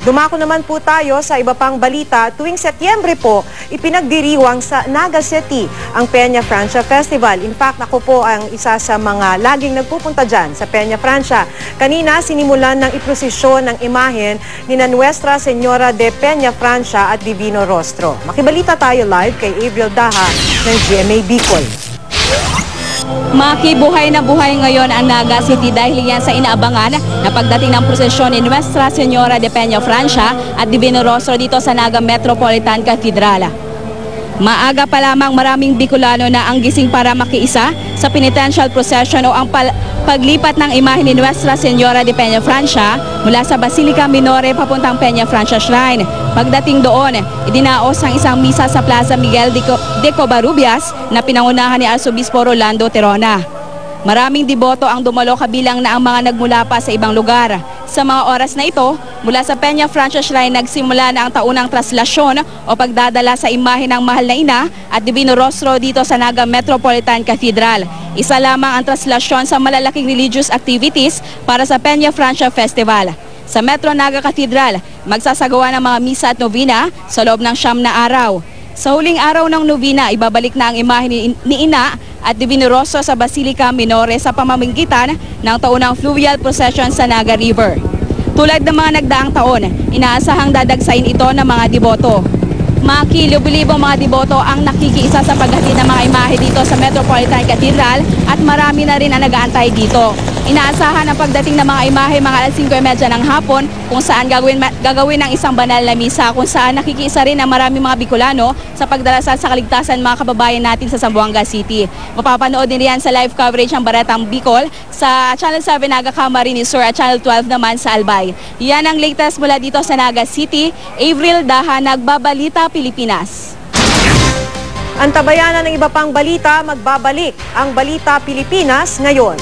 Dumako naman po tayo sa iba pang balita. Tuwing Setyembre po, ipinagdiriwang sa Naga City ang Peña Francia Festival. In fact, ako po ang isa sa mga laging nagpupunta dyan sa Peña Francia. Kanina, sinimulan ng iprosesyon ng imahen ni Nuestra Señora de Peña Francia at Divino Rostro. Makibalita tayo live kay Avril Daha ng GMA Bicol. Makibuhay na buhay ngayon ang Naga City dahil yan sa inaabangan na pagdating ng prosesyon ni Nuestra Señora de Peña Francia at Divino Rostro dito sa Naga Metropolitan Cathedral. Maaga pa lamang maraming Bicolano na ang gising para makiisa sa penitential procession o ang paglipat ng imahe ni Nuestra Señora de Peña Francia mula sa Basilica Minore papuntang Peña Francia Shrine. Pagdating doon, idinaos ang isang misa sa Plaza Miguel de Covarrubias na pinangunahan ni Arzobispo Rolando Terona. Maraming deboto ang dumalo kabilang na ang mga nagmula pa sa ibang lugar. Sa mga oras na ito, mula sa Peña Francia Shrine nagsimula na ang taunang traslasyon o pagdadala sa imahe ng Mahal na Ina at Divino Rostro dito sa Naga Metropolitan Cathedral. Isa lamang ang traslasyon sa malalaking religious activities para sa Peña Francia Festival. Sa Metro Naga Cathedral, magsasagawa ng mga misa at novena sa loob ng 9 na araw. Sa huling araw ng novena, ibabalik na ang imahe ni Ina at Divino Rostro sa Basilica Minore sa pamamagitan ng taunang fluvial procession sa Naga River. Tulad ng mga nagdaang taon, inaasahang dadagsain ito ng mga deboto. Mga kilyo-bilibong mga deboto ang nakikiisa sa paghatid ng mga imahe dito sa Metropolitan Cathedral at marami na rin ang nag-aantay dito. Inaasahan ang pagdating ng mga imahe mga alas 5:30 ng hapon kung saan gagawin ng isang banal na misa kung saan nakikiisa rin ang maraming mga Bicolano sa pagdarasal sa kaligtasan mga kababayan natin sa Zamboanga City. Mapapanood din yan sa live coverage ng Baretang Bicol sa Channel 7 Naga Camarines Sur at Channel 12 naman sa Albay. Yan ang latest mula dito sa Naga City. Avril Daha, Nagbabalita, Pilipinas. Antabayanan ng iba pang balita, magbabalik ang Balita Pilipinas ngayon.